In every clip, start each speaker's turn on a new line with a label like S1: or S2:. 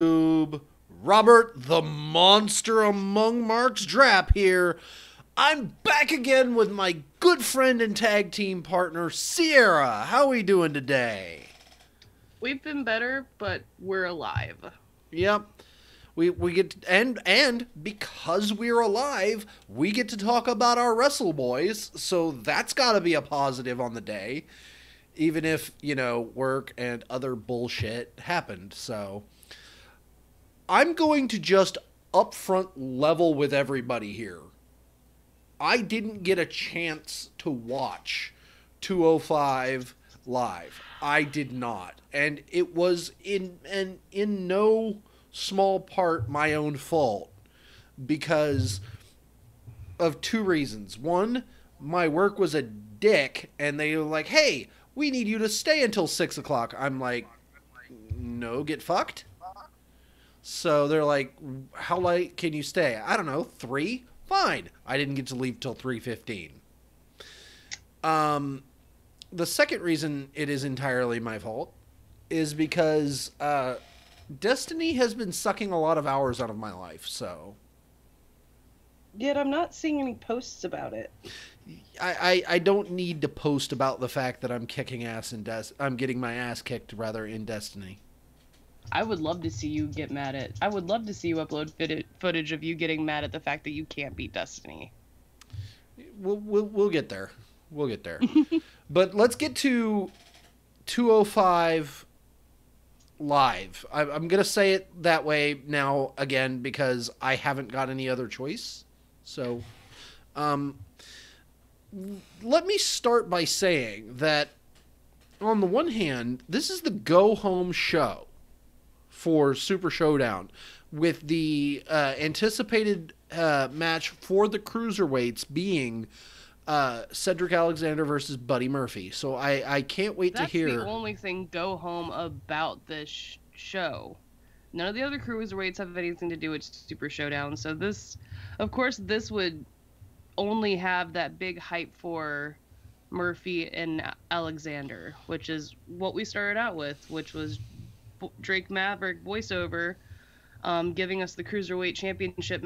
S1: YouTube. Robert the Monster Among Marks Drap here. I'm back again with my good friend and tag team partner, Sierra. How are we doing today?
S2: We've been better, but we're alive.
S1: Yep. We get to, and because we're alive, we get to talk about our Wrestle Boys, so that's got to be a positive on the day, even if, work and other bullshit happened. So I'm going to just upfront level with everybody here. I didn't get a chance to watch 205 live. I did not. And it was in no small part my own fault because of two reasons. One, my work was a dick and they were like, "Hey, we need you to stay until 6 o'clock." I'm like, "No, get fucked." So they're like, "How late can you stay?" I don't know, 3? Fine. I didn't get to leave till 3:15. The second reason it is entirely my fault is because Destiny has been sucking a lot of hours out of my life. So
S2: Yet I'm not seeing any posts about it.
S1: I don't need to post about the fact that I'm kicking ass I'm getting my ass kicked rather in Destiny.
S2: I would love to see you get mad at. I would love to see you upload footage of you getting mad at the fact that you can't beat Destiny.
S1: We'll get there. We'll get there. But let's get to 205 live. I'm going to say it that way now again because I haven't got any other choice. So let me start by saying that on the one hand, this is the go-home show for Super Showdown with the anticipated match for the cruiserweights being Cedric Alexander versus Buddy Murphy. So I can't wait to hear.
S2: That's the only thing go home about this show. None of the other cruiserweights have anything to do with Super Showdown. So this, of course, this would only have that big hype for Murphy and Alexander, which is what we started out with, which was Drake Maverick voiceover, giving us the Cruiserweight Championship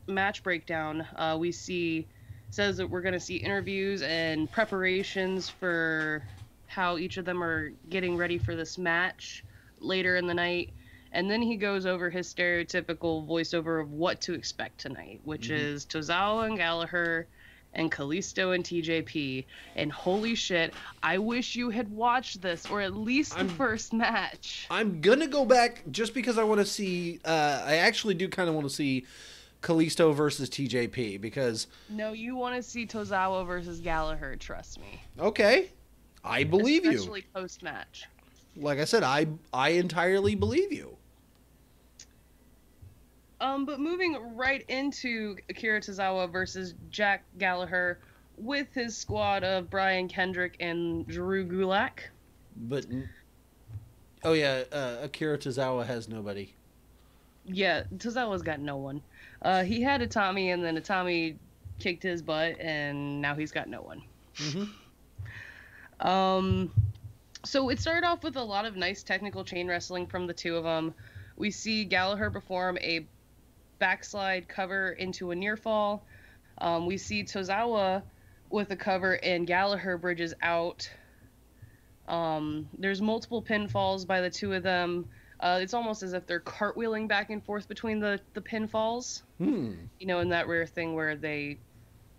S2: match breakdown. We see, says that we're going to see interviews and preparations for how each of them are getting ready for this match later in the night. And then he goes over his stereotypical voiceover of what to expect tonight, which is Tozawa and Gallagher and Kalisto and TJP. And holy shit, I wish you had watched this, or at least the first match.
S1: I'm going to go back just because I want to see, I actually do kind of want to see Kalisto versus TJP because...
S2: No, you want to see Tozawa versus Gallagher, trust me.
S1: Okay, I believe you.
S2: Especially post-match.
S1: Like I said, I entirely believe you.
S2: But moving right into Akira Tozawa versus Jack Gallagher with his squad of Brian Kendrick and Drew Gulak.
S1: But, oh yeah, Akira Tozawa has nobody.
S2: Yeah, Tozawa's got no one. He had Itami, and then Itami kicked his butt, and now he's got no one. So it started off with a lot of nice technical chain wrestling from the two of them. We see Gallagher perform a backslide cover into a near fall. We see Tozawa with a cover and Gallagher bridges out. There's multiple pinfalls by the two of them. It's almost as if they're cartwheeling back and forth between the pinfalls. You know, in that rare thing where they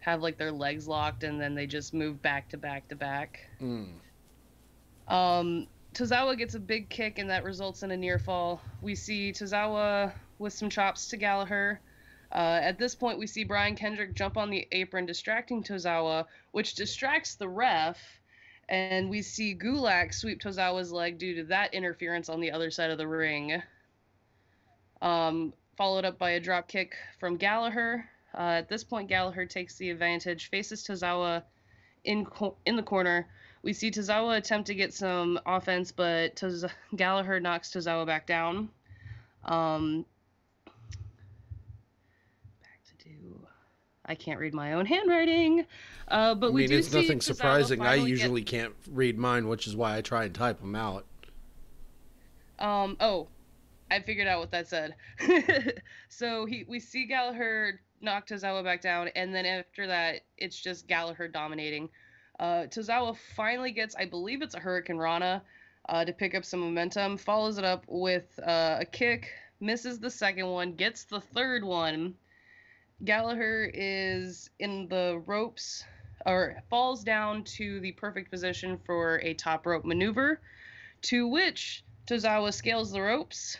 S2: have like their legs locked and then they just move back to back to back. Tozawa gets a big kick and that results in a near fall. We see Tozawa with some chops to Gallagher. At this point, we see Brian Kendrick jump on the apron, distracting Tozawa, which distracts the ref. And we see Gulak sweep Tozawa's leg due to that interference on the other side of the ring. Followed up by a drop kick from Gallagher. At this point, Gallagher takes the advantage, faces Tozawa in the corner. We see Tozawa attempt to get some offense, but Gallagher knocks Tozawa back down. I can't read my own handwriting, but we do
S1: it's
S2: see
S1: nothing
S2: Tozawa
S1: surprising. I
S2: finally
S1: usually can't read mine, which is why I try and type them out.
S2: I I figured out what that said. So we see Gallagher knock Tozawa back down, and then after that, it's just Gallagher dominating. Tozawa finally gets, I believe it's a Hurricane Rana, to pick up some momentum, follows it up with a kick, misses the second one, gets the third one. Gallagher is in the ropes, or falls down to the perfect position for a top rope maneuver, to which Tozawa scales the ropes.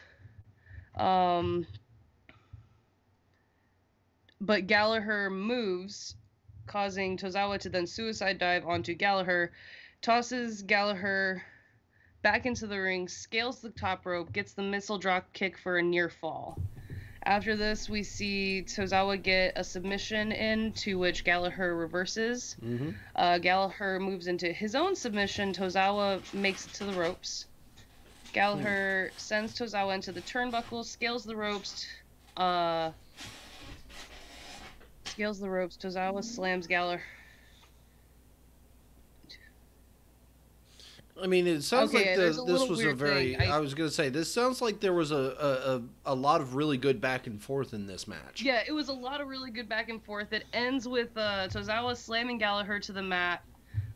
S2: But Gallagher moves, causing Tozawa to then suicide dive onto Gallagher, tosses Gallagher back into the ring, scales the top rope, gets the missile drop kick for a near fall. After this, we see Tozawa get a submission in, to which Gallagher reverses. Gallagher moves into his own submission. Tozawa makes it to the ropes. Gallagher sends Tozawa into the turnbuckle, scales the ropes. Tozawa slams Gallagher.
S1: I mean, it sounds
S2: Okay,
S1: like
S2: there's
S1: this
S2: a little
S1: was a
S2: weird
S1: very.
S2: thing.
S1: I was going to say, this sounds like there was a lot of really good back and forth in this match.
S2: Yeah, it was a lot of really good back and forth. It ends with Tozawa slamming Gallagher to the mat,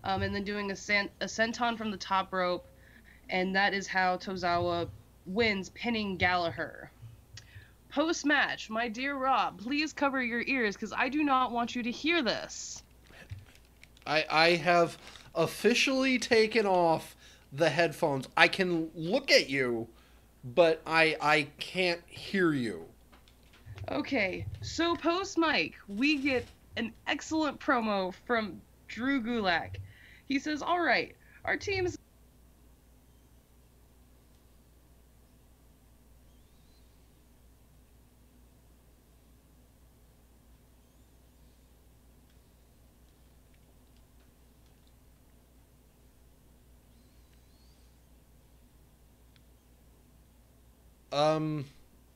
S2: and then doing a senton from the top rope, and that is how Tozawa wins, pinning Gallagher. Post-match, my dear Rob, please cover your ears, because I do not want you to hear this.
S1: I have officially taken off the headphones. I can look at you, but I can't hear you.
S2: Okay, so post-mic, we get an excellent promo from Drew Gulak. He says, all right, our team's...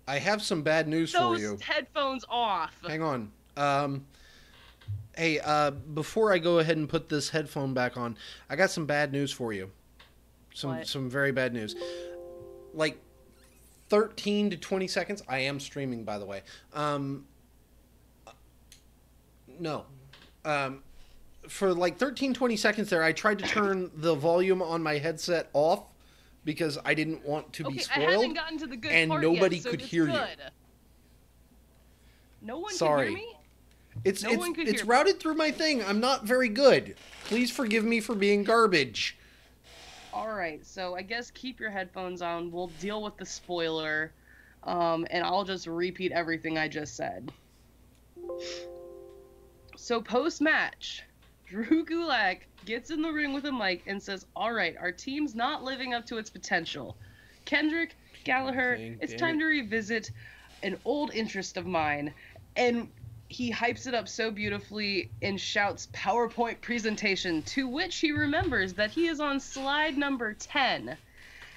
S1: I have some bad news for you.
S2: Those headphones off.
S1: Hang on. Hey, before I go ahead and put this headphone back on, I got some bad news for you. Some very bad news. Like 13 to 20 seconds. I am streaming, by the way. No. For like 13, 20 seconds there, I tried to turn the volume on my headset off because I didn't want to be spoiled.
S2: I haven't gotten to the good
S1: and
S2: part
S1: nobody
S2: yet, so
S1: could
S2: it's
S1: hear
S2: good.
S1: you.
S2: No one
S1: Sorry.
S2: can hear me?
S1: It's routed through my thing. I'm not very good. Please forgive me for being garbage.
S2: Alright, so I guess keep your headphones on. We'll deal with the spoiler. And I'll just repeat everything I just said. So post-match, Drew Gulak gets in the ring with a mic and says, alright, our team's not living up to its potential. Kendrick, Gallagher, it's time to revisit an old interest of mine. And he hypes it up so beautifully and shouts PowerPoint presentation, to which he remembers that he is on slide number 10.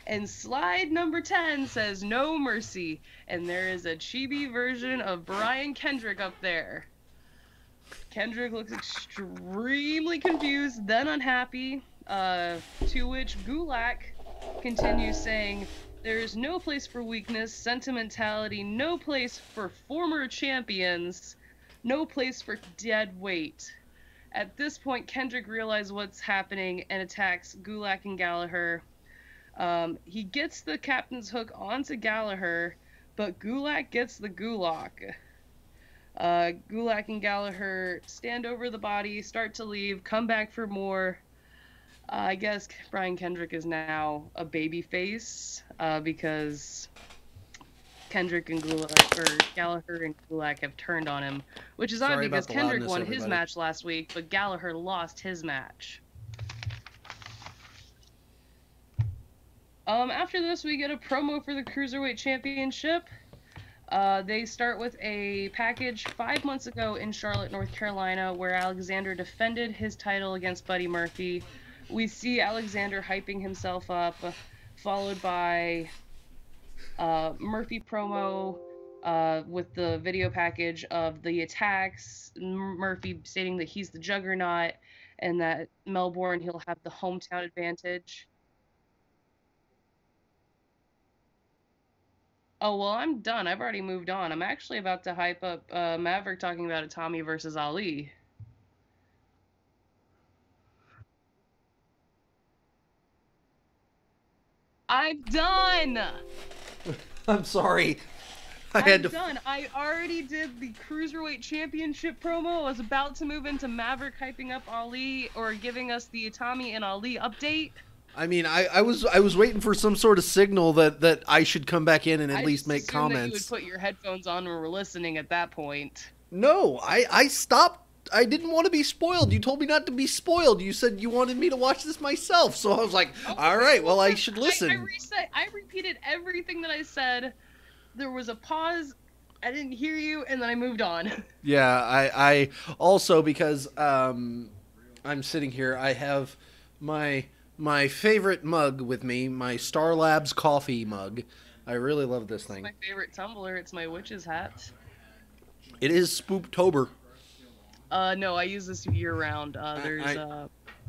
S2: And slide number 10 says no mercy, and there is a chibi version of Brian Kendrick up there. Kendrick looks extremely confused, then unhappy, to which Gulak continues saying, there is no place for weakness, sentimentality, no place for former champions, no place for dead weight. At this point, Kendrick realizes what's happening and attacks Gulak and Gallagher. He gets the captain's hook onto Gallagher, but Gulak gets the Gulak. Gulak and Gallagher stand over the body, start to leave, come back for more. I guess Brian Kendrick is now a babyface, because Kendrick and Gallagher and Gulak have turned on him, which is odd because Kendrick won his match last week, but Gallagher lost his match. After this, we get a promo for the Cruiserweight Championship. They start with a package 5 months ago in Charlotte, North Carolina, where Alexander defended his title against Buddy Murphy. We see Alexander hyping himself up, followed by Murphy promo with the video package of the attacks, Murphy stating that he's the juggernaut and that Melbourne, he'll have the hometown advantage. Oh, well, I'm done. I've already moved on. I'm actually about to hype up Maverick talking about Itami versus Ali. I'm done.
S1: I'm sorry. I had
S2: I'm
S1: to.
S2: done. I already did the Cruiserweight Championship promo. I was about to move into Maverick hyping up Ali or giving us the Itami and Ali update.
S1: I mean, I was waiting for some sort of signal that I should come back in and at
S2: I
S1: least
S2: just
S1: make
S2: assumed that you would
S1: comments.
S2: put your headphones on and were listening at that point.
S1: No, I stopped. I didn't want to be spoiled. You told me not to be spoiled. You said you wanted me to watch this myself. So I was like, all right, well, I should listen.
S2: I repeated everything that I said. There was a pause. I didn't hear you, and then I moved on.
S1: Yeah, I also because I'm sitting here, I have my favorite mug with me, my Star Labs coffee mug. I really love this thing.
S2: My favorite tumbler. It's my witch's hat.
S1: It is Spooptober.
S2: No, I use this year round.
S1: I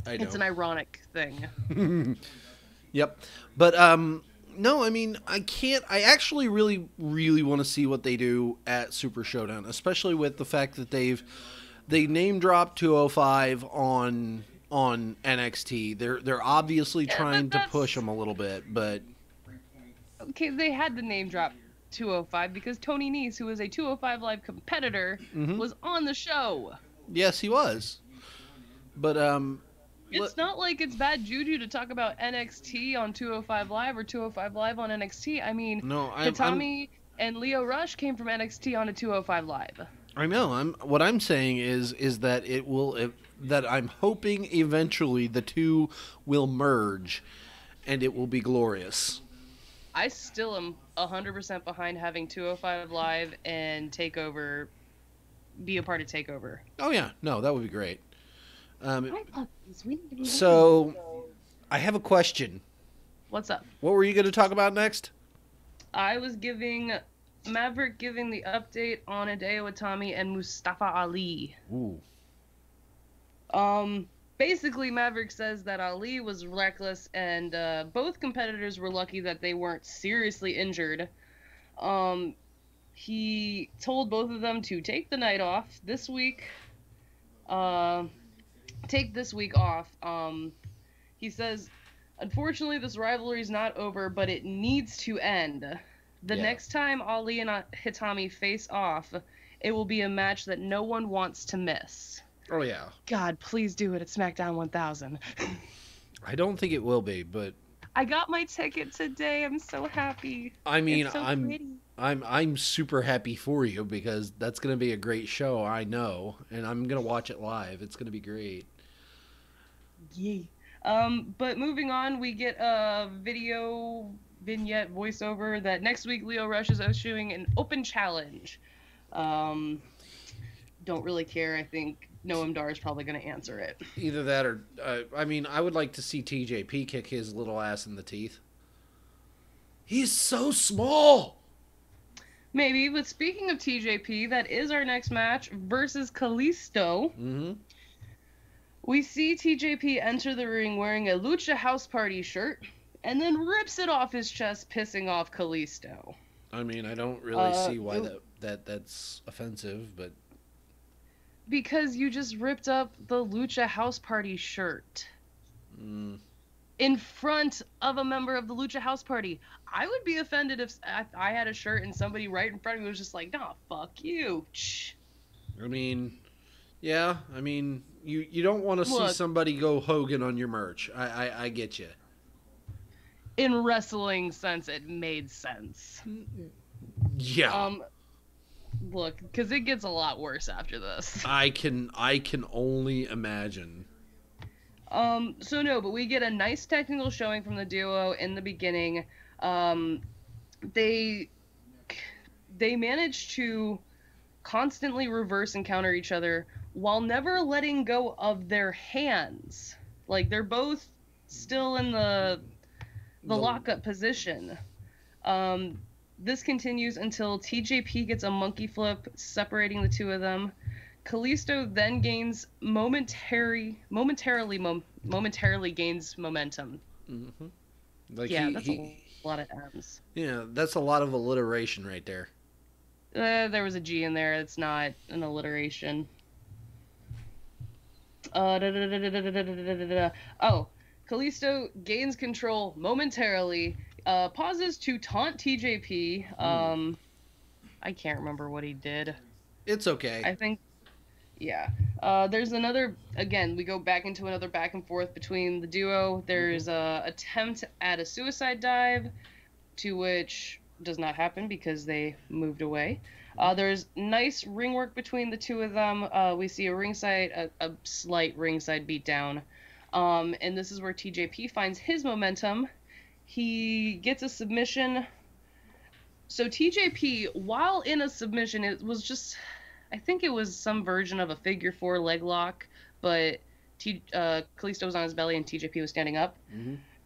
S2: It's an
S1: know.
S2: ironic thing.
S1: Yep. But no, I mean, I can't. I actually really want to see what they do at Super Showdown, especially with the fact that they name dropped 205 on NXT. They're obviously
S2: Yeah, but
S1: trying to push them a little bit, but
S2: okay. They had the name drop 205 because Tony Nese, who is a 205 Live competitor,
S1: mhm.
S2: was on the show.
S1: Yes, he was. But
S2: It's not like it's bad juju to talk about NXT on 205 Live or 205 Live on NXT. I mean,
S1: no,
S2: Hitami and Leo Rush came from NXT on a 205 Live.
S1: I know. What I'm saying is that that I'm hoping eventually the two will merge, and it will be glorious.
S2: I still am 100% behind having 205 Live and Takeover be a part of Takeover.
S1: Oh yeah, no, that would be great. Um,
S2: Hi, puppies. We need to be
S1: so I have a question.
S2: What's up?
S1: What were you going to talk about next?
S2: I was giving Maverick giving the update on Hideo Itami and Mustafa Ali.
S1: Ooh.
S2: Basically, Maverick says that Ali was reckless, and both competitors were lucky that they weren't seriously injured. He told both of them to take the night off this week. Take this week off. He says, unfortunately, this rivalry is not over, but it needs to end. The
S1: Yeah.
S2: next time Ali and Hitami face off, it will be a match that no one wants to miss.
S1: Oh yeah.
S2: God, please do it at SmackDown 1000.
S1: I don't think it will be, but
S2: I got my ticket today. I'm so happy.
S1: I mean,
S2: It's so pretty.
S1: I'm super happy for you because that's going to be a great show, I know, and I'm going to watch it live. It's going to be great.
S2: Yay. But moving on, we get a video vignette voiceover that next week Leo Rush is issuing an open challenge. Don't really care. I think Noam Dar is probably going to answer it.
S1: Either that or I mean, I would like to see TJP kick his little ass in the teeth. He's so small.
S2: Maybe, but speaking of TJP, that is our next match versus Kalisto.
S1: Mm-hmm.
S2: We see TJP enter the ring wearing a Lucha House Party shirt and then rips it off his chest, pissing off Kalisto.
S1: I mean, I don't really see why that's offensive, but
S2: Because you just ripped up the Lucha House Party shirt in front of a member of the Lucha House Party. I would be offended if I had a shirt and somebody right in front of me was just like, nah, fuck you.
S1: I mean, yeah, I mean, you don't want to see somebody go Hogan on your merch. I get you.
S2: In wrestling sense, it made sense.
S1: Yeah.
S2: Look, because it gets a lot worse after this.
S1: I can only imagine.
S2: So no, but we get a nice technical showing from the duo in the beginning. They manage to constantly reverse and counter each other while never letting go of their hands. Like, they're both still in the lockup position. This continues until TJP gets a monkey flip, separating the two of them. Kalisto then gains momentarily gains momentum.
S1: Mm-hmm. Like
S2: yeah, that's a a lot of M's.
S1: Yeah, that's a lot of alliteration right there.
S2: There was a G in there. It's not an alliteration. Oh, Kalisto gains control momentarily. Pauses to taunt TJP. I can't remember what he did.
S1: It's okay.
S2: I think, yeah. There's another. Again, we go back into another back and forth between the duo. There's a attempt at a suicide dive, to which does not happen because they moved away. There's nice ring work between the two of them. We see a slight ringside beatdown. And this is where TJP finds his momentum. He gets a submission. So TJP, while in a submission, it was just, I think it was some version of a figure 4 leg lock, but Kalisto was on his belly and TJP was standing up.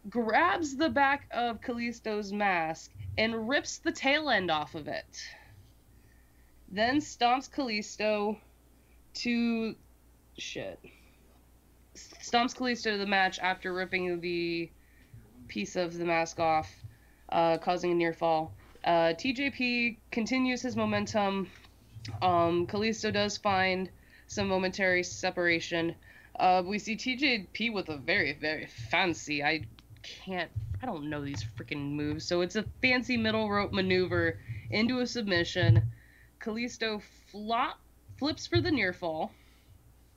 S2: Grabs the back of Kalisto's mask and rips the tail end off of it. Then stomps Kalisto to the match after ripping the piece of the mask off, causing a near fall. TJP continues his momentum. Kalisto does find some momentary separation. We see TJP with a very, very fancy, I don't know these freaking moves. So it's a fancy middle rope maneuver into a submission. Kalisto flips for the near fall.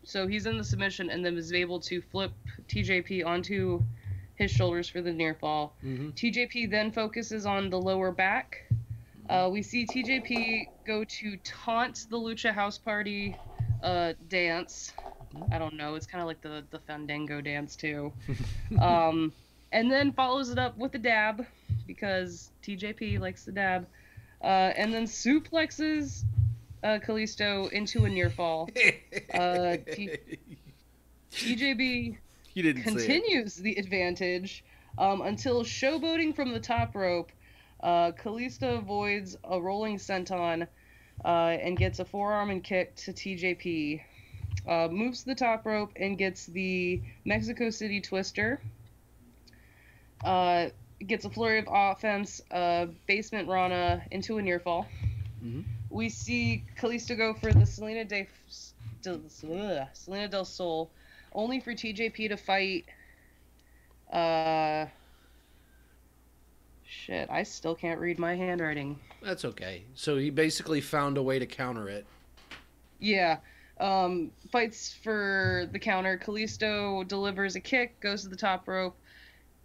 S2: So he's in the submission and then is able to flip TJP onto his shoulders for the near fall. TJP then focuses on the lower back. We see TJP go to taunt the Lucha House Party dance. I don't know. It's kind of like the Fandango dance, too. And then follows it up with a dab, because TJP likes the dab. And then suplexes Kalisto into a near fall. TJP continues the advantage until showboating from the top rope. Kalisto avoids a rolling senton and gets a forearm and kick to TJP. Moves to the top rope and gets the Mexico City Twister. Gets a flurry of offense, basement Rana into a near fall. We see Kalisto go for the Selena del Sol, only for TJP to fight. I still can't read my handwriting.
S1: That's okay. So he basically found a way to counter it.
S2: Yeah. Fights for the counter. Kalisto delivers a kick, goes to the top rope.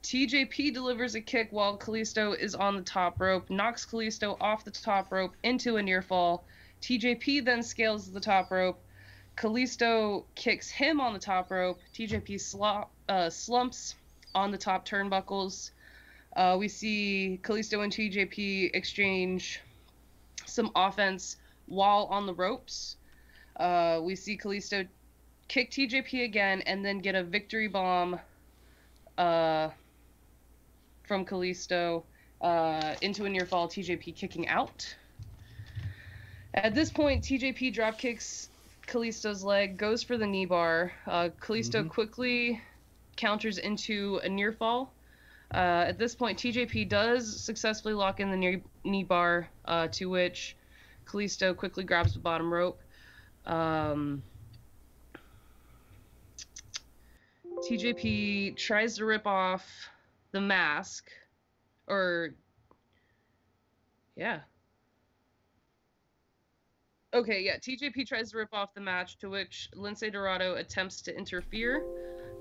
S2: TJP delivers a kick while Kalisto is on the top rope, knocks Kalisto off the top rope into a near fall. TJP then scales the top rope. Kalisto kicks him on the top rope. TJP slumps on the top turnbuckles. We see Kalisto and TJP exchange some offense while on the ropes. We see Kalisto kick TJP again and then get a victory bomb from Kalisto into a near fall, TJP kicking out. At this point, TJP dropkicks Kalisto's leg, goes for the knee bar. Kalisto quickly counters into a near fall. At this point, TJP does successfully lock in the knee bar, to which Kalisto quickly grabs the bottom rope. TJP tries to rip off the mask, TJP tries to rip off the match, to which Lince Dorado attempts to interfere.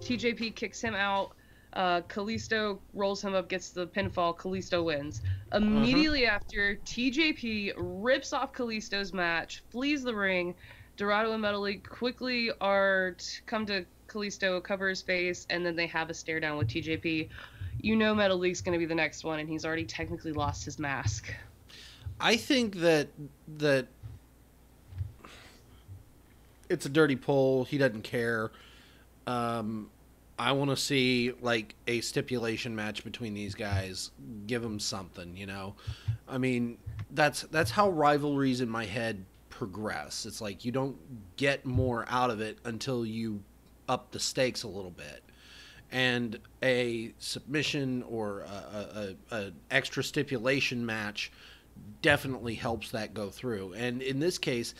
S2: TJP kicks him out. Kalisto rolls him up, gets the pinfall. Kalisto wins. Immediately after, TJP rips off Kalisto's match, flees the ring. Dorado and Metal League quickly come to Kalisto, cover his face, and then they have a stare down with TJP. You know Metal League's going to be the next one, and he's already technically lost his mask.
S1: I think that it's a dirty pull. He doesn't care. I want to see like a stipulation match between these guys. Give them something, you know. I mean, that's how rivalries in my head progress. It's like you don't get more out of it until you up the stakes a little bit. and a submission or a extra stipulation match definitely helps that go through. And in this case,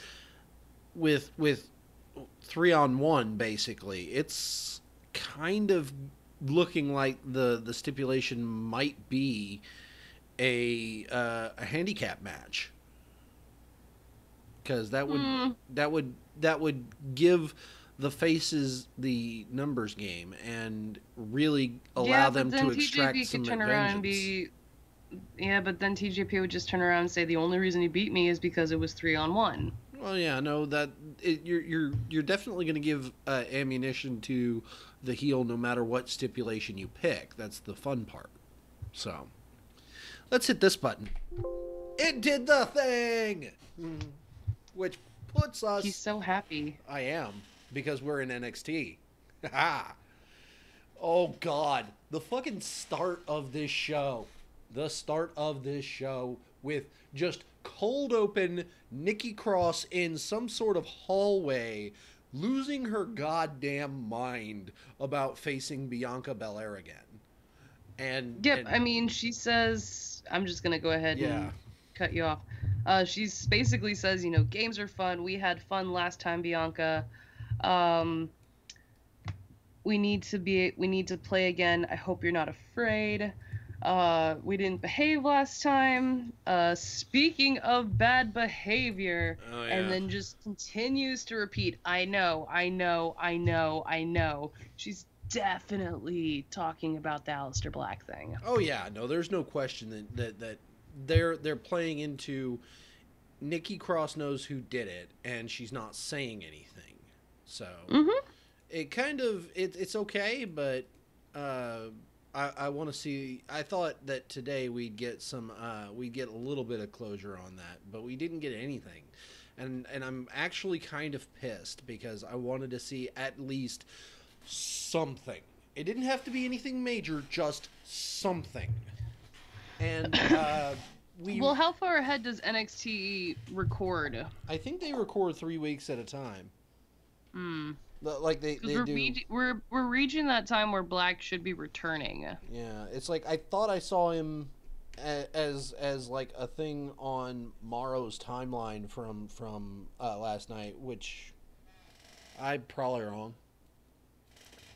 S1: with 3-on-1, basically, it's kind of looking like the stipulation might be a handicap match, because that would give the faces the numbers game and really allow them to extract some vengeance.
S2: Yeah, but then TJP would just turn around and say the only reason he beat me is because it was 3-on-1.
S1: Well, yeah, no, you're definitely going to give ammunition to the heel no matter what stipulation you pick. That's the fun part. So, let's hit this button. It did the thing, which puts us.
S2: He's so happy.
S1: I am, because we're in NXT. Oh God, the fucking start of this show. The start of this show with just cold open Nikki Cross in some sort of hallway losing her goddamn mind about facing Bianca Belair again.
S2: Yep, I mean, she says, I'm just going to go ahead and cut you off. She basically says, you know, games are fun. We had fun last time, Bianca. We need to play again. I hope you're not afraid. We didn't behave last time. Speaking of bad behavior, and then just continues to repeat, I know. She's definitely talking about the Aleister Black thing.
S1: Oh yeah, no, there's no question that they're playing into Nikki Cross knows who did it, and she's not saying anything. So it kind of it's okay, but I want to see. I thought that today we'd get a little bit of closure on that, but we didn't get anything, and I'm actually kind of pissed because I wanted to see at least something. It didn't have to be anything major, just something. And
S2: well, how far ahead does NXT record?
S1: I think they record 3 weeks at a time. Like they do.
S2: We're reaching that time where Black should be returning.
S1: Yeah, it's like I thought I saw him as like a thing on Morrow's timeline from last night, which I'm probably wrong.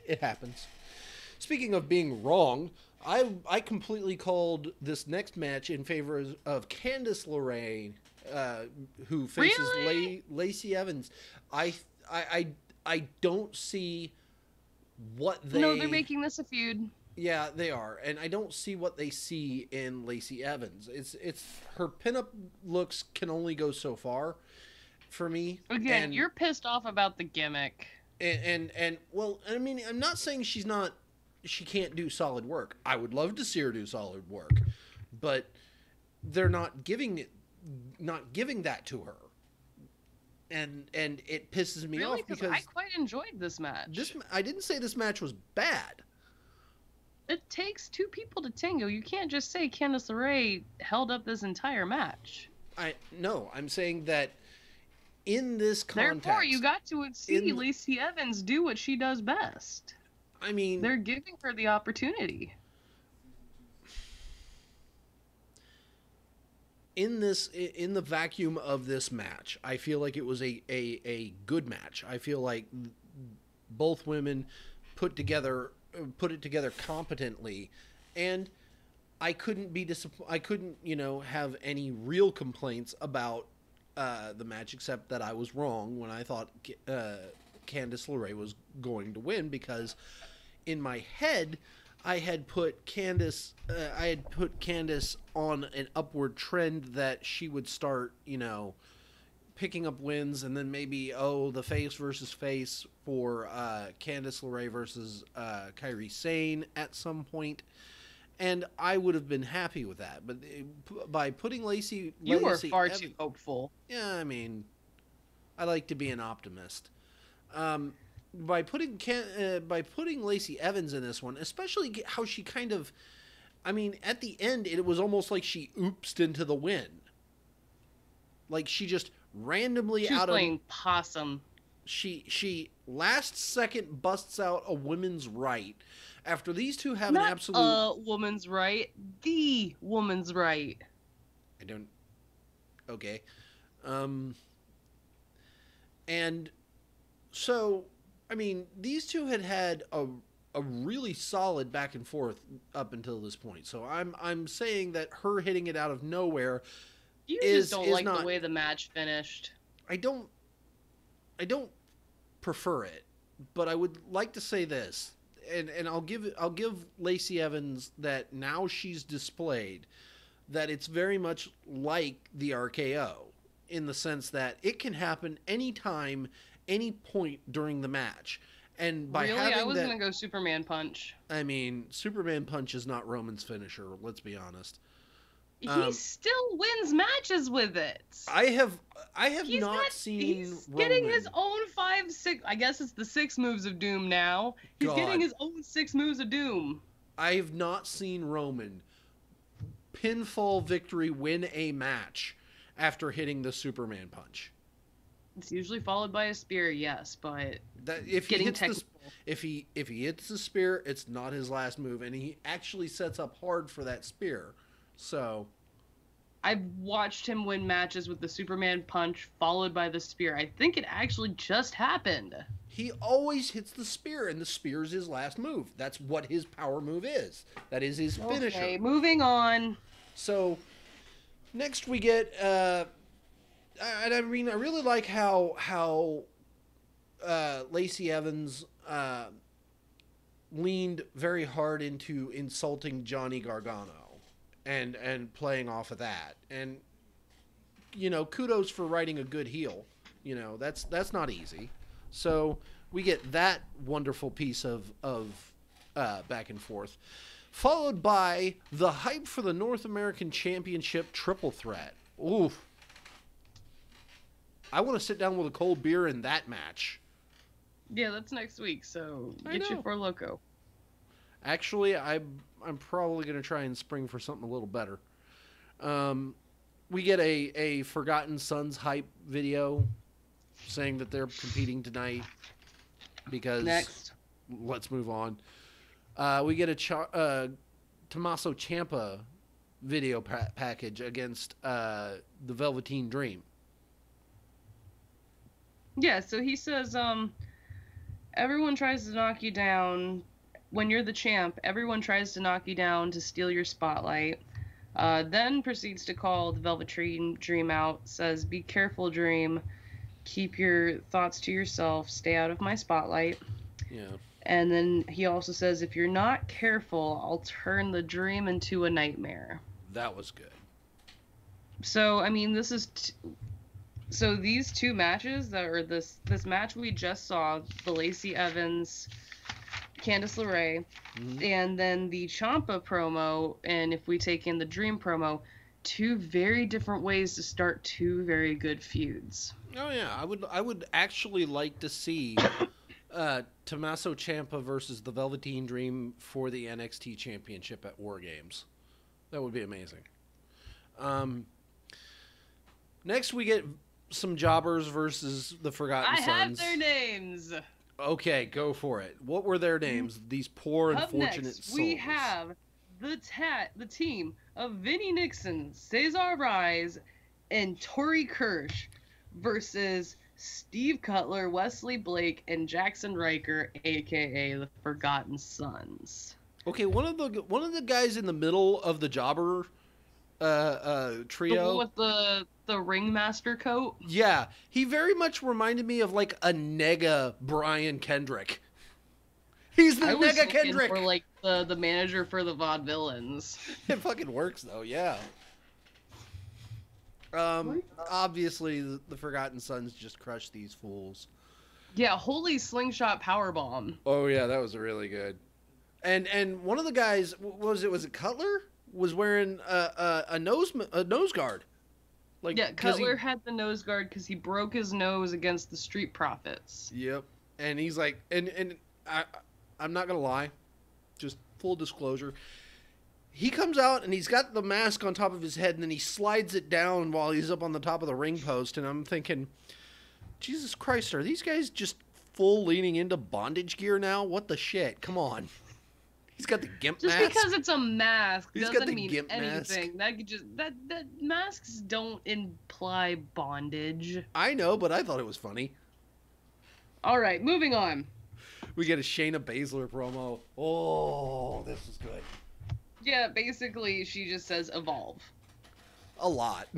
S1: It happens. Speaking of being wrong, I completely called this next match in favor of Candice LeRae, who faces Lacey Evans. I don't see what they...
S2: No, they're making this a feud.
S1: Yeah, they are. And I don't see what they see in Lacey Evans. It's her pinup looks can only go so far for me.
S2: Again, you're pissed off about the gimmick.
S1: And well, I mean, I'm not saying she can't do solid work. I would love to see her do solid work. But they're not giving that to her. And it pisses me off because
S2: I quite enjoyed this match.
S1: I didn't say this match was bad.
S2: It takes two people to tango. You can't just say Candice LeRae held up this entire match.
S1: I'm saying that in this context,
S2: therefore you got to see Lacey Evans do what she does best.
S1: I mean,
S2: they're giving her the opportunity.
S1: In the vacuum of this match, I feel like it was a good match. I feel like both women put it together competently, and I couldn't have any real complaints about the match, except that I was wrong when I thought Candice LeRae was going to win, because in my head I had put Candice on an upward trend that she would start, picking up wins, and then maybe the face versus face for Candice LeRae versus Kairi Sane at some point, and I would have been happy with that. But by putting Lacey,
S2: you were far too hopeful.
S1: Yeah, I mean, I like to be an optimist. By putting Lacey Evans in this one, especially how she kind of, I mean, at the end it was almost like she oopsed into the win. Like she just randomly
S2: she was playing possum.
S1: She last second busts out a women's right, After these two have an
S2: Not
S1: absolute...
S2: a woman's right, the woman's right.
S1: I don't... Okay. And so, I mean, these two had a really solid back and forth up until this point. So I'm saying that her hitting it out of nowhere
S2: You
S1: is
S2: just don't
S1: is
S2: like
S1: not...
S2: the way the match finished.
S1: I don't prefer it, but I would like to say this, and I'll give Lacey Evans that now she's displayed that it's very much like the RKO in the sense that it can happen anytime, any point during the match. And by
S2: Really?
S1: having
S2: I was
S1: that,
S2: going to go Superman Punch.
S1: I mean, Superman Punch is not Roman's finisher, let's be honest.
S2: He still wins matches with it.
S1: I have
S2: He's
S1: seen
S2: He's
S1: Roman.
S2: getting his own 6. I guess it's the 6 moves of doom now. He's
S1: God.
S2: getting his own 6 moves of doom.
S1: I have not seen Roman pinfall victory win a match after hitting the Superman Punch.
S2: It's usually followed by a spear, yes, but
S1: That if he
S2: getting
S1: hits
S2: technical.
S1: if he hits the spear, it's not his last move, and he actually sets up hard for that spear. So
S2: I've watched him win matches with the Superman Punch followed by the spear. I think it actually just happened.
S1: he always hits the spear, and the spear is his last move. That's what his power move is. That is his finisher.
S2: Okay, moving on.
S1: So next we get, and I mean, I really like how Lacey Evans leaned very hard into insulting Johnny Gargano and playing off of that. And you know, kudos for writing a good heel. You know, that's not easy. So we get that wonderful piece of back and forth, followed by the hype for the North American Championship triple threat. Oof. I want to sit down with a cold beer in that match.
S2: Yeah, that's next week, so
S1: I
S2: get your
S1: know.
S2: Four Loko.
S1: Actually, I'm probably going to try and spring for something a little better. We get a Forgotten Sons hype video saying that they're competing tonight because...
S2: Next.
S1: Let's move on. We get a Tommaso Ciampa video package against the Velveteen Dream.
S2: Yeah, so he says, everyone tries to knock you down. When you're the champ, everyone tries to knock you down to steal your spotlight. Then proceeds to call the Velveteen Dream out, says, be careful, Dream. Keep your thoughts to yourself. Stay out of my spotlight.
S1: Yeah.
S2: And then he also says, if you're not careful, I'll turn the dream into a nightmare.
S1: That was good.
S2: So, I mean, this is... So these two matches, this match we just saw, the Lacey Evans, Candice LeRae, and then the Ciampa promo, and if we take in the Dream promo, two very different ways to start two very good feuds.
S1: Oh yeah, I would actually like to see Tommaso Ciampa versus the Velveteen Dream for the NXT Championship at War Games. That would be amazing. Next we get some jobbers versus the Forgotten Sons.
S2: I have their names.
S1: Okay, go for it. What were their names? These poor,
S2: Up
S1: unfortunate
S2: next,
S1: souls.
S2: we have the team of Vinnie Nixon, Cesar Rise, and Tori Kirsch versus Steve Cutler, Wesley Blake, and Jackson Riker, aka the Forgotten Sons.
S1: Okay, one of the guys in the middle of the jobber trio.
S2: The one with the ringmaster coat?
S1: Yeah, he very much reminded me of like a nega Brian Kendrick. He's the
S2: I was
S1: nega
S2: looking
S1: Kendrick.
S2: for like the manager for the Vaudevillains.
S1: It fucking works though, yeah. Obviously the Forgotten Sons just crushed these fools.
S2: Yeah, holy slingshot powerbomb.
S1: Oh yeah, that was really good. And one of the guys, was it Cutler? Was wearing a nose guard. Like,
S2: yeah, Cutler had the nose guard because he broke his nose against the Street Profits.
S1: Yep. And he's like, and I'm not gonna lie, just full disclosure, he comes out and he's got the mask on top of his head and then he slides it down while he's up on the top of the ring post, and I'm thinking, Jesus Christ, are these guys just full leaning into bondage gear now? What the shit? Come on. He's got the gimp
S2: Just
S1: mask.
S2: because it's a mask
S1: He's got
S2: doesn't
S1: the
S2: mean
S1: gimp
S2: anything. That could just that masks don't imply bondage.
S1: I know, but I thought it was funny.
S2: All right, moving on.
S1: We get a Shayna Baszler promo. Oh, this is good.
S2: Yeah, basically she just says evolve.
S1: A lot.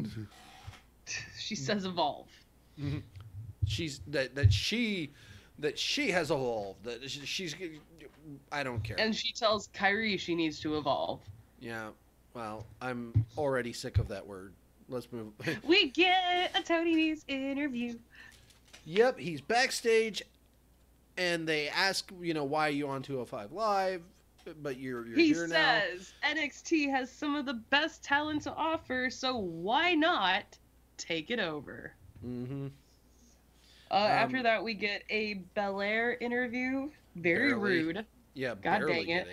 S2: She says evolve.
S1: She's that she has evolved. That she's. I don't care.
S2: And she tells Kyrie she needs to evolve.
S1: Yeah. Well, I'm already sick of that word. Let's move.
S2: We get a Tony Nese interview.
S1: Yep, he's backstage, and they ask, why are you on 205 Live? But you're here now.
S2: He says NXT has some of the best talent to offer, so why not take it over?
S1: Mm-hmm.
S2: After that, we get a Belair interview. Very
S1: barely.
S2: Rude.
S1: Yeah,
S2: God
S1: barely
S2: dang
S1: get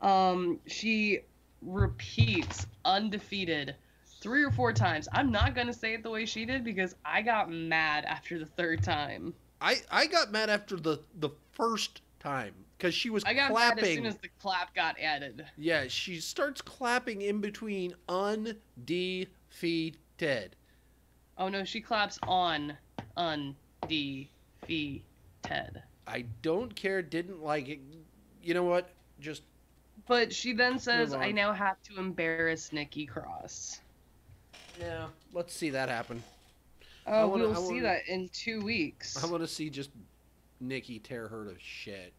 S2: it. She repeats undefeated 3 or 4 times. I'm not gonna say it the way she did because I got mad after the 3rd time.
S1: I got mad after the first time because she was
S2: I got
S1: clapping.
S2: mad as soon as the clap got added.
S1: Yeah, she starts clapping in between undefeated.
S2: Oh no, she claps on undefeated.
S1: I don't care, didn't like it. You know what? Just.
S2: But she then says,
S1: Move on.
S2: I now have to embarrass Nikki Cross.
S1: Yeah, let's see that happen.
S2: Oh, we'll see that in 2 weeks.
S1: I want to see just Nikki tear her to shit.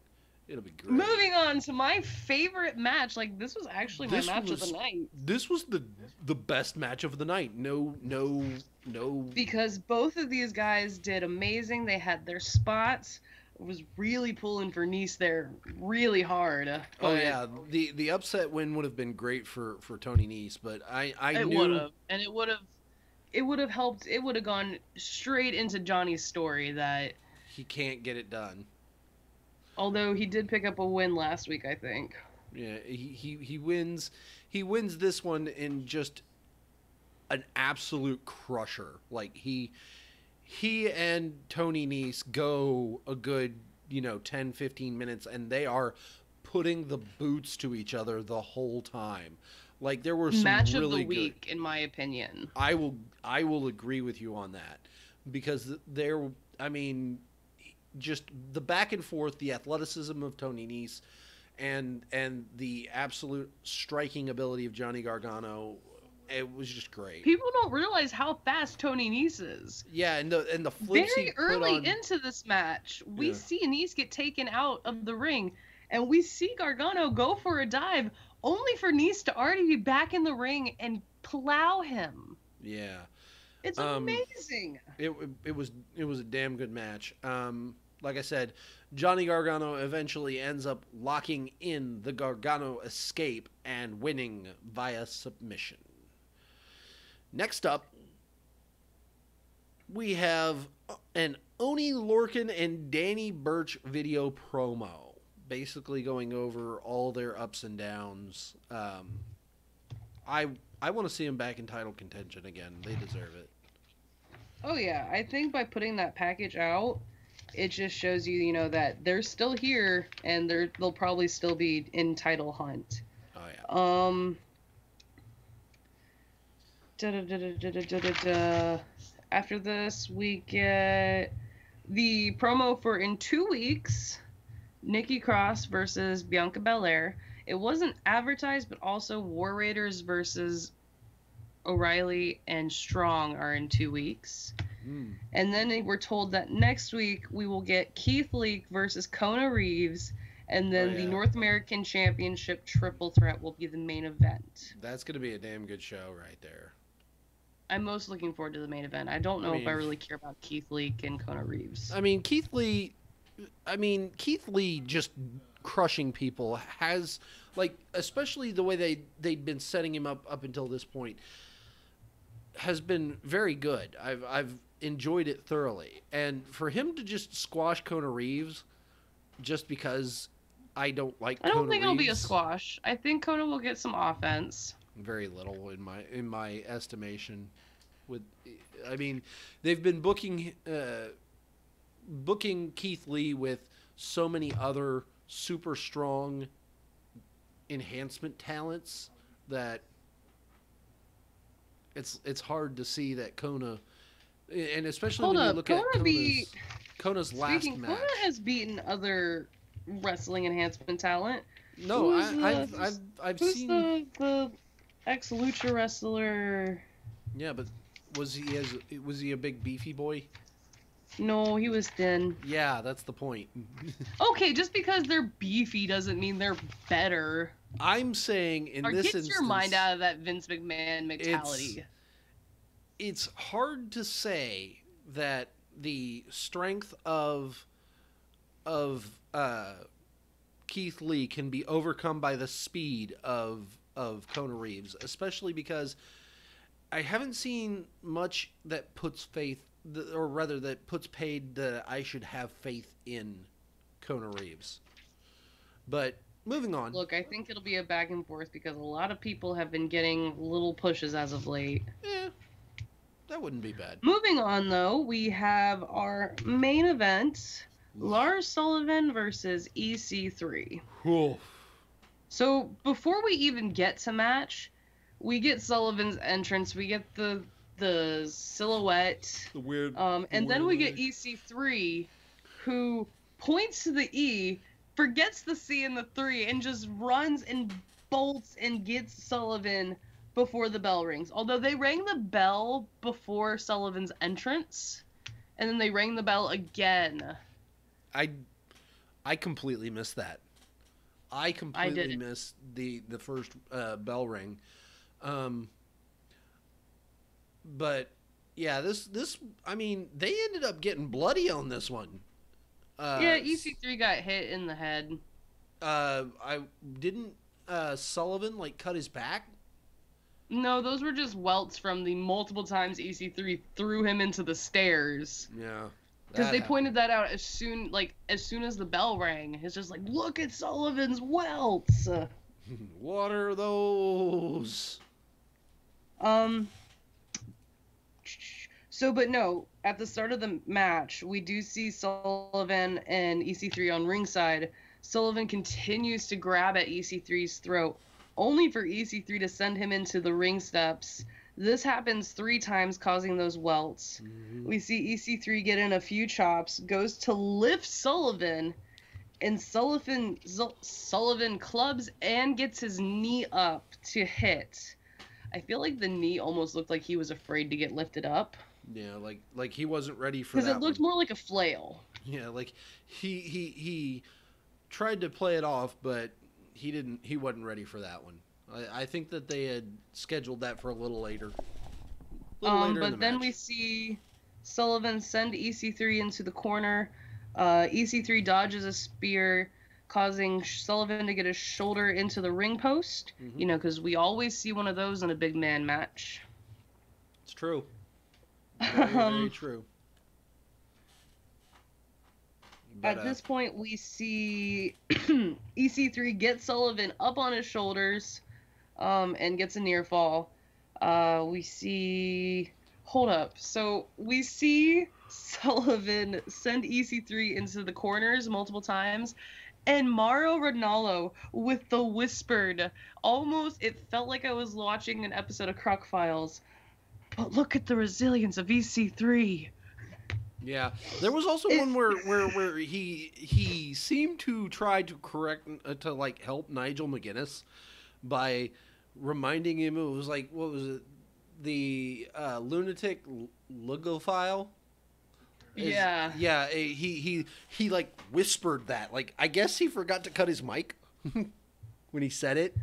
S1: It'll be great.
S2: Moving on to my favorite match. Like, this was actually my match of the night.
S1: This was the best match of the night. No.
S2: Because both of these guys did amazing. They had their spots. I was really pulling for Nese there really hard.
S1: Oh yeah, the upset win would have been great for Tony Nese, but I knew
S2: would have, and it would have helped. It would have gone straight into Johnny's story that
S1: he can't get it done.
S2: Although he did pick up a win last week, I think.
S1: Yeah, he wins. He wins this one in just an absolute crusher. Like he and Tony Nese go a good 10, 15 minutes, and they are putting the boots to each other the whole time. Like there were some
S2: match
S1: really
S2: of the week,
S1: good,
S2: in my opinion.
S1: I will agree with you on that because just the back and forth, the athleticism of Tony Nese, and the absolute striking ability of Johnny Gargano, it was just great.
S2: People don't realize how fast Tony Nese is.
S1: Yeah, and the flips
S2: very
S1: he put
S2: early
S1: on...
S2: into this match, we see Nese get taken out of the ring, and we see Gargano go for a dive, only for Nese to already be back in the ring and plow him.
S1: Yeah,
S2: it's amazing.
S1: It was a damn good match. Like I said, Johnny Gargano eventually ends up locking in the Gargano escape and winning via submission. Next up, we have an Oney Lorcan and Danny Burch video promo, basically going over all their ups and downs. I want to see them back in title contention again. They deserve it.
S2: Oh yeah, I think by putting that package out, it just shows you, that they're still here and they'll probably still be in title hunt.
S1: Oh
S2: yeah. After this, we get the promo for in 2 weeks, Nikki Cross versus Bianca Belair. It wasn't advertised, but also War Raiders versus O'Reilly and Strong are in 2 weeks. And then we're told that next week we will get Keith Lee versus Kona Reeves, and then the North American Championship Triple Threat will be the main event.
S1: That's going to be a damn good show right there.
S2: I'm most looking forward to the main event. I don't know if I really care about Keith Lee and Kona Reeves.
S1: Keith Lee just crushing people has, like, especially the way they'd been setting him up until this point, has been very good. I've enjoyed it thoroughly. And for him to just squash Kona Reeves just because I don't like Kona Reeves.
S2: I don't think it'll be a squash. I think Kona will get some offense.
S1: Very little in my estimation. They've been booking Keith Lee with so many other super strong enhancement talents that it's hard to see that Kona, and especially
S2: Hold
S1: when you
S2: up,
S1: look at Kona's last
S2: Speaking, Kona
S1: match.
S2: has beaten other wrestling enhancement talent.
S1: No,
S2: Who's
S1: I've
S2: who's
S1: seen.
S2: the ex lucha wrestler?
S1: Yeah, but was he a big beefy boy?
S2: No, he was thin.
S1: Yeah, that's the point.
S2: Okay, just because they're beefy doesn't mean they're better.
S1: I'm saying in
S2: Or
S1: this
S2: get
S1: instance,
S2: your mind out of that Vince McMahon mentality.
S1: It's hard to say that the strength of Keith Lee can be overcome by the speed of Kona Reeves, especially because I haven't seen much that puts faith, or rather that puts paid that I should have faith in Kona Reeves. But moving on.
S2: Look, I think it'll be a back and forth because a lot of people have been getting little pushes as of late.
S1: That wouldn't be bad.
S2: Moving on, though, we have our main event, Lars Sullivan versus EC3.
S1: Cool.
S2: So before we even get to match, we get Sullivan's entrance. We get the silhouette.
S1: The weird.
S2: And then we get EC3, who points to the E, forgets the C and the 3, and just runs and bolts and gets Sullivan before the bell rings. Although they rang the bell before Sullivan's entrance, and then they rang the bell again.
S1: I completely missed that. I completely missed the first bell ring. But yeah, this I mean, they ended up getting bloody on this one.
S2: Yeah, EC3 got hit in the head.
S1: I didn't Sullivan like cut his back?
S2: No, those were just welts from the multiple times EC3 threw him into the stairs.
S1: Yeah.
S2: Because they pointed that out as soon as the bell rang. It's just like, look at Sullivan's welts.
S1: What are those?
S2: So, but no, at the start of the match, we do see Sullivan and EC3 on ringside. Sullivan continues to grab at EC3's throat, only for EC3 to send him into the ring steps. This happens 3 times, causing those welts. Mm-hmm. We see EC3 get in a few chops, goes to lift Sullivan, and Sullivan clubs and gets his knee up to hit. I feel like the knee almost looked like he was afraid to get lifted up.
S1: Yeah, like he wasn't ready for that.
S2: Because it looked more like a flail.
S1: Yeah, like he tried to play it off, but he wasn't ready for that one. I think that they had scheduled that for a little later.
S2: But then we see Sullivan send EC3 into the corner. EC3 dodges a spear, causing Sullivan to get his shoulder into the ring post. Mm-hmm. You know, because we always see one of those in a big man match.
S1: It's true. Very true.
S2: But, at this point, we see EC3 get Sullivan up on his shoulders and gets a near fall. We see... Hold up. So we see Sullivan send EC3 into the corners multiple times. And Mauro Ranallo with the whispered, almost, it felt like I was watching an episode of Croc Files. But look at the resilience of EC3.
S1: Yeah, there was also one where he seemed to try to help Nigel McGuinness by reminding him it was like, what was it, the lunatic lugophile?
S2: Yeah.
S1: Yeah, he like whispered that. Like, I guess he forgot to cut his mic when he said it.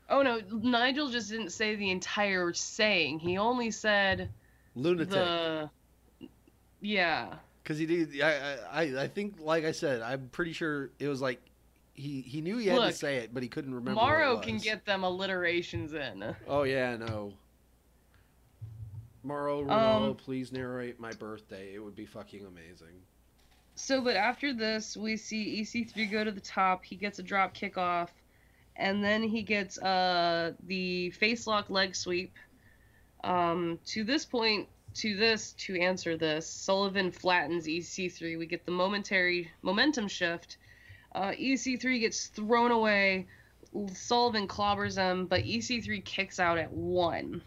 S2: Oh no, Nigel just didn't say the entire saying. He only said
S1: lunatic.
S2: Yeah.
S1: Because he did. I think, like I said, I'm pretty sure it was like he knew he had to say it, but he couldn't remember.
S2: Mauro can get them alliterations in.
S1: Oh yeah, no. Mauro Ronaldo, please narrate my birthday. It would be fucking amazing.
S2: So, but after this, we see EC3 go to the top. He gets a drop kick off, and then he gets the face lock leg sweep. To this point. To answer this, Sullivan flattens EC3. We get the momentary momentum shift. EC3 gets thrown away, Sullivan clobbers him, but EC3 kicks out at 1.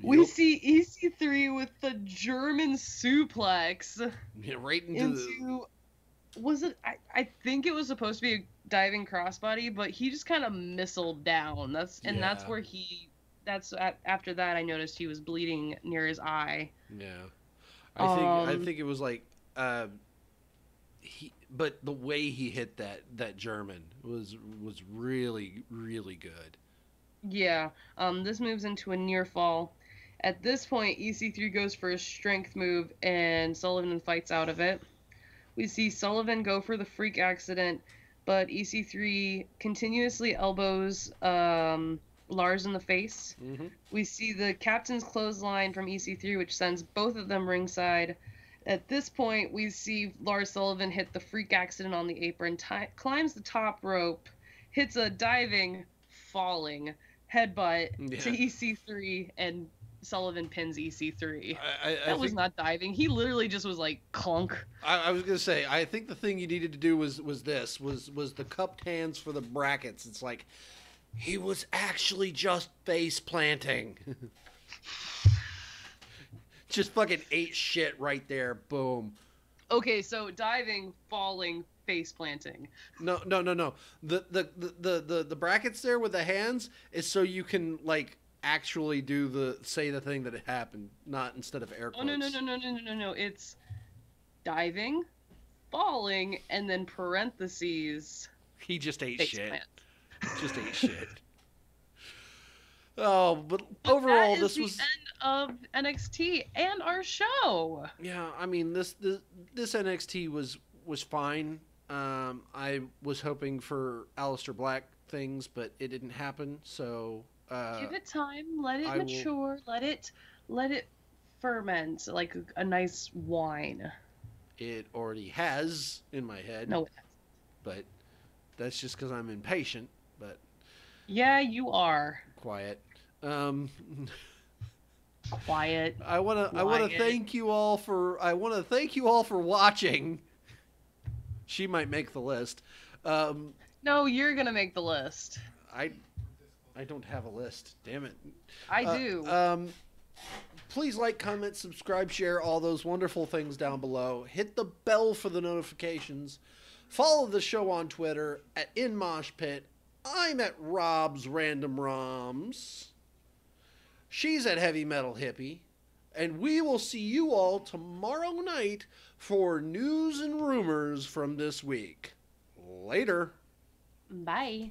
S2: We
S1: Yup.
S2: see EC3 with the German suplex
S1: Yeah, right into
S2: into. Was it? I think it was supposed to be a diving crossbody, but he just kind of missiled down. That's
S1: Yeah.
S2: where he. After that I noticed he was bleeding near his eye.
S1: Yeah. I
S2: Um.
S1: think it was like but the way he hit that German was really really good.
S2: Yeah. This moves into a near fall. At this point, EC3 goes for a strength move, and Sullivan fights out of it. We see Sullivan go for the freak accident, but EC3 continuously elbows Lars in the face.
S1: Hmm.
S2: We see the captain's clothesline from EC3, which sends both of them ringside. At this point, we see Lars Sullivan hit the freak accident on the apron, climbs the top rope, hits a diving, falling headbutt to EC3, and Sullivan pins EC3. That was not diving. He literally just was like clunk.
S1: I was gonna say, I think the thing you needed to do was the cupped hands for the brackets. It's like he was actually just face planting. Just fucking ate shit right there. Boom.
S2: Okay, so diving, falling, face planting.
S1: No. The brackets there with the hands is so you can like actually say the thing that it happened, not instead of air quotes.
S2: Oh no. It's diving, falling, and then parentheses.
S1: He just ate
S2: face
S1: shit.
S2: plant.
S1: Just ate shit. Oh, but overall, this was
S2: the end of NXT and our show.
S1: Yeah, I mean this NXT was fine. I was hoping for Aleister Black things, but it didn't happen. So
S2: give it time, let it mature, let it ferment like a nice wine.
S1: It already has in my head.
S2: No, it hasn't.
S1: But that's just because I'm impatient. But
S2: yeah, you are.
S1: Quiet.
S2: Quiet.
S1: I want to thank you all for watching. She might make the list.
S2: No, you're gonna make the list.
S1: I don't have a list. Damn it.
S2: I do.
S1: Please like, comment, subscribe, share, all those wonderful things down below. Hit the bell for the notifications. Follow the show on Twitter at InMoshPit. I'm at Rob's Random Roms. She's at Heavy Metal Hippie. And we will see you all tomorrow night for news and rumors from this week. Later.
S2: Bye.